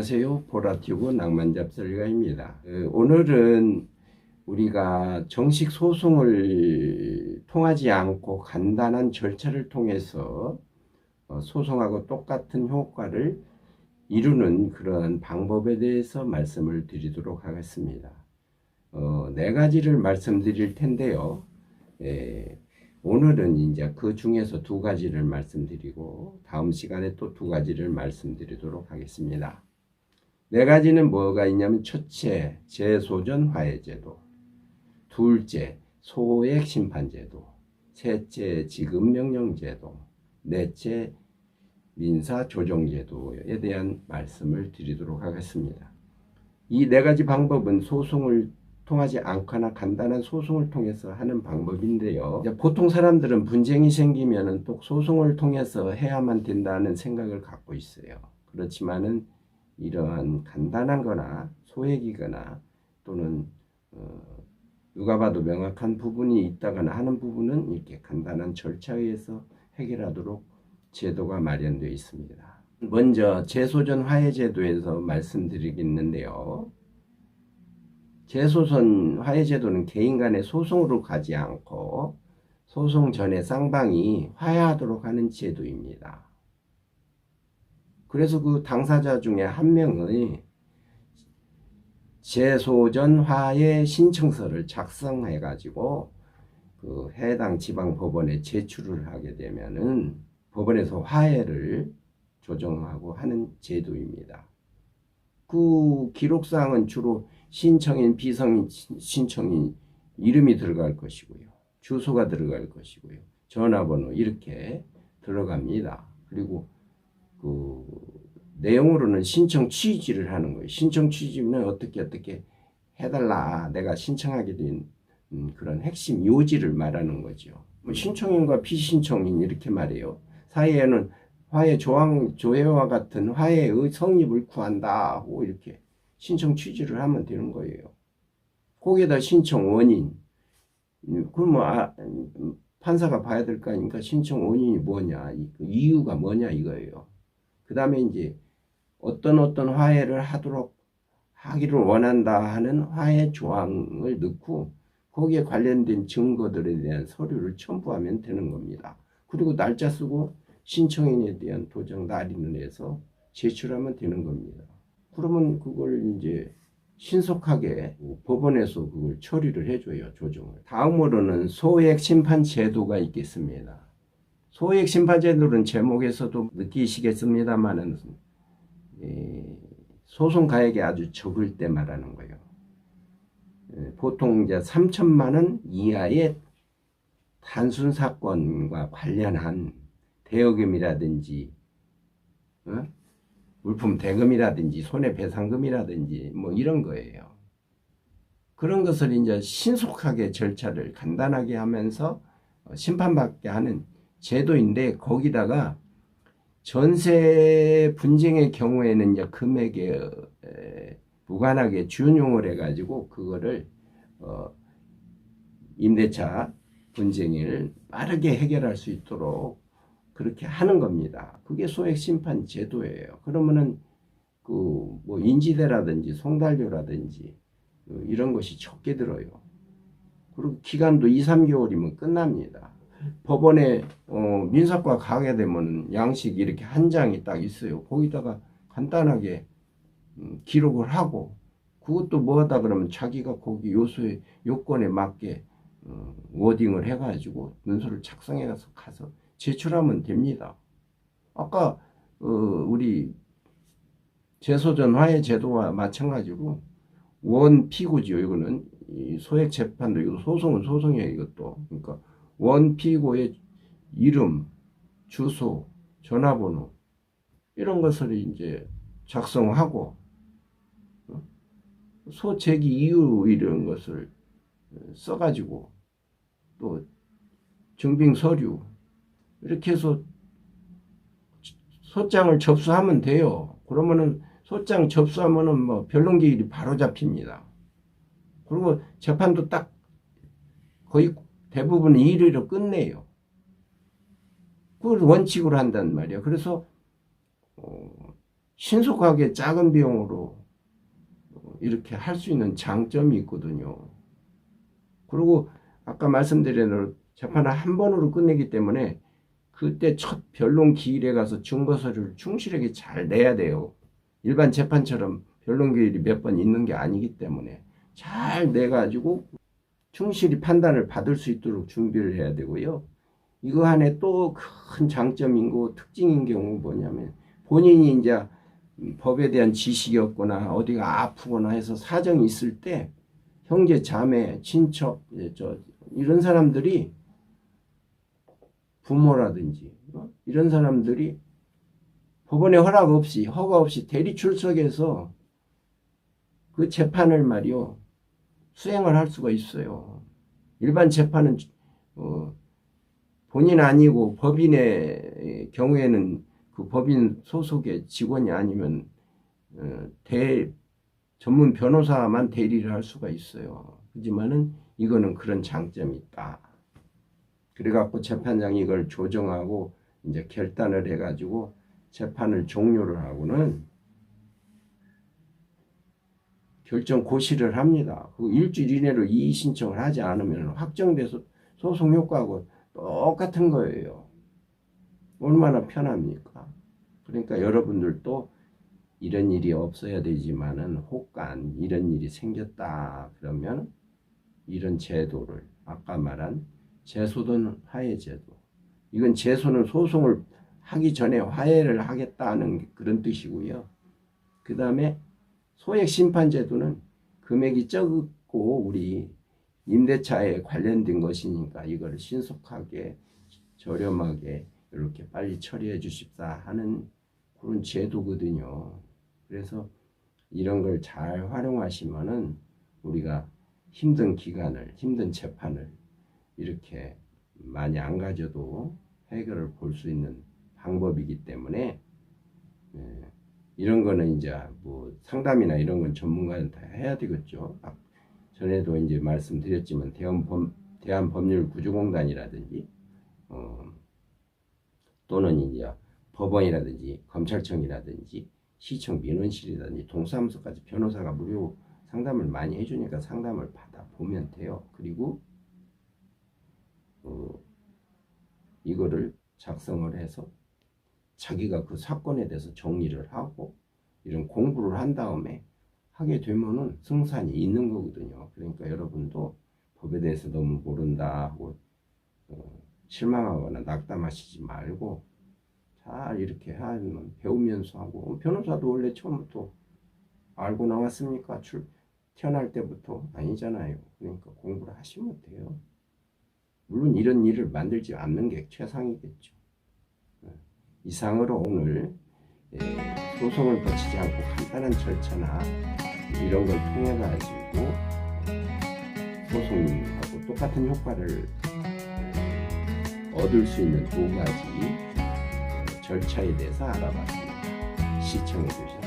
안녕하세요. 보라튜브 낭만잡설가입니다. 오늘은 우리가 정식 소송을 통하지 않고 간단한 절차를 통해서 소송하고 똑같은 효과를 이루는 그런 방법에 대해서 말씀을 드리도록 하겠습니다. 네 가지를 말씀드릴 텐데요. 오늘은 이제 그 중에서 두 가지를 말씀드리고 다음 시간에 또 두 가지를 말씀드리도록 하겠습니다. 네 가지는 뭐가 있냐면 첫째, 재소전 화해제도, 둘째, 소액심판제도, 셋째, 지급명령제도, 넷째, 민사조정제도에 대한 말씀을 드리도록 하겠습니다. 이 네 가지 방법은 소송을 통하지 않거나 간단한 소송을 통해서 하는 방법인데요. 보통 사람들은 분쟁이 생기면은 또 소송을 통해서 해야만 된다는 생각을 갖고 있어요. 그렇지만은 이러한 간단한 거나 소액이거나 또는 누가 봐도 명확한 부분이 있다거나 하는 부분은 이렇게 간단한 절차에 의해서 해결하도록 제도가 마련되어 있습니다. 먼저 재소전 화해제도에서 말씀드리겠는데요. 재소전 화해제도는 개인 간의 소송으로 가지 않고 소송 전에 쌍방이 화해하도록 하는 제도입니다. 그래서 그 당사자 중에 한 명의 재소전 화해 신청서를 작성해 가지고 그 해당 지방 법원에 제출을 하게 되면은 법원에서 화해를 조정하고 하는 제도입니다. 그 기록사항은 주로 신청인, 비성인, 신청인 이름이 들어갈 것이고요. 주소가 들어갈 것이고요. 전화번호 이렇게 들어갑니다. 그리고 그 내용으로는 신청 취지를 하는 거예요. 신청 취지는 어떻게 해달라. 내가 신청하게 된 그런 핵심 요지를 말하는 거죠. 신청인과 비신청인 이렇게 말해요. 사이에는 화해 조회와 같은 화해의 성립을 구한다 하고 이렇게 신청 취지를 하면 되는 거예요. 거기에다 신청 원인, 그럼 판사가 봐야 될 거 아닙니까? 신청 원인이 뭐냐, 이유가 뭐냐 이거예요. 그 다음에 이제 어떤 화해를 하기를 원한다 하는 화해 조항을 넣고 거기에 관련된 증거들에 대한 서류를 첨부하면 되는 겁니다. 그리고 날짜 쓰고 신청인에 대한 도장 날인을 해서 제출하면 되는 겁니다. 그러면 그걸 이제 신속하게 법원에서 그걸 처리를 해줘요, 조정을. 다음으로는 소액심판 제도가 있겠습니다. 소액심판 제도는 제목에서도 느끼시겠습니다만은 소송 가액이 아주 적을 때 말하는 거예요. 보통 이제 3천만 원 이하의 단순 사건과 관련한 대여금이라든지 물품 대금이라든지 손해배상금이라든지 뭐 이런 거예요. 그런 것을 이제 신속하게 절차를 간단하게 하면서 심판받게 하는 제도인데 거기다가 전세 분쟁의 경우에는 이제 금액에 무관하게 준용을 해가지고 그거를 임대차 분쟁을 빠르게 해결할 수 있도록 그렇게 하는 겁니다. 그게 소액 심판 제도예요. 그러면은 그 뭐 인지대라든지 송달료라든지 이런 것이 적게 들어요. 그리고 기간도 2, 3개월이면 끝납니다. 법원에 민사과 가게 되면 양식 이렇게 한 장이 딱 있어요. 거기다가 간단하게 기록을 하고 그것도 뭐하다 그러면 자기가 거기 요소의 요건에 맞게 워딩을 해가지고 문서를 작성해서 가서 제출하면 됩니다. 아까 우리 재소전 화해 제도와 마찬가지로 원피고지요. 이거는 소액 재판도 이거 소송은 소송이에요. 이것도 그러니까 원피고의 이름, 주소, 전화번호 이런 것을 이제 작성하고 소제기 이유 이런 것을 써가지고 또 증빙 서류 이렇게 해서 소장을 접수하면 돼요. 그러면은 소장 접수하면은 뭐 변론기일이 바로 잡힙니다. 그리고 재판도 딱 거의 대부분 일요일로 끝내요. 그걸 원칙으로 한단 말이에요. 그래서 신속하게 작은 비용으로 이렇게 할 수 있는 장점이 있거든요. 그리고 아까 말씀드린 대로 재판을 한 번으로 끝내기 때문에 그때 첫 변론 기일에 가서 증거 서류를 충실하게 잘 내야 돼요. 일반 재판처럼 변론 기일이 몇 번 있는 게 아니기 때문에 잘 내가지고 충실히 판단을 받을 수 있도록 준비를 해야 되고요. 이거 안에 또 큰 장점인 거 특징인 경우 뭐냐면 본인이 이제 법에 대한 지식이 없거나 어디가 아프거나 해서 사정이 있을 때 형제, 자매, 친척 이런 사람들이 부모라든지 이런 사람들이 법원에 허가 없이 대리 출석해서 그 재판을 말이요 수행을 할 수가 있어요. 일반 재판은 본인 아니고 법인의 경우에는 그 법인 소속의 직원이 아니면 전문 변호사만 대리를 할 수가 있어요. 하지만은 이거는 그런 장점이 있다. 그래갖고 재판장이 이걸 조정하고 이제 결단을 해가지고 재판을 종료를 하고는 결정 고시를 합니다. 그 일주일 이내로 이의 신청을 하지 않으면 확정돼서 소송 효과하고 똑같은 거예요. 얼마나 편합니까? 그러니까 여러분들도 이런 일이 없어야 되지만은 혹간 이런 일이 생겼다 그러면 이런 제도를 아까 말한 제소든 화해제도, 이건 제소는 소송을 하기 전에 화해를 하겠다는 그런 뜻이고요. 그 다음에 소액심판제도는 금액이 적고 우리 임대차에 관련된 것이니까 이걸 신속하게 저렴하게 이렇게 빨리 처리해 주십사 하는 그런 제도거든요. 그래서 이런 걸 잘 활용하시면은 우리가 힘든 기간을, 힘든 재판을 이렇게 많이 안 가져도 해결을 볼 수 있는 방법이기 때문에 이런 거는 이제 뭐 상담이나 이런 건 전문가는 다 해야 되겠죠. 전에도 이제 말씀드렸지만 대한법률구조공단이라든지 또는 이제 법원이라든지 검찰청이라든지 시청 민원실이라든지 동사무소까지 변호사가 무료 상담을 많이 해주니까 상담을 받아 보면 돼요. 그리고 이거를 작성을 해서 자기가 그 사건에 대해서 정리를 하고 이런 공부를 한 다음에 하게 되면은 승산이 있는 거거든요. 그러니까 여러분도 법에 대해서 너무 모른다 하고 실망하거나 낙담하시지 말고 잘 이렇게 하면 배우면서 하고, 변호사도 원래 처음부터 알고 나왔습니까? 태어날 때부터 아니잖아요. 그러니까 공부를 하시면 돼요. 물론 이런 일을 만들지 않는 게 최상이겠죠. 이상으로 오늘 소송을 거치지 않고 간단한 절차나 이런 걸 통해 가지고 소송하고 똑같은 효과를 얻을 수 있는 두 가지 절차에 대해서 알아봤습니다. 시청해 주셔서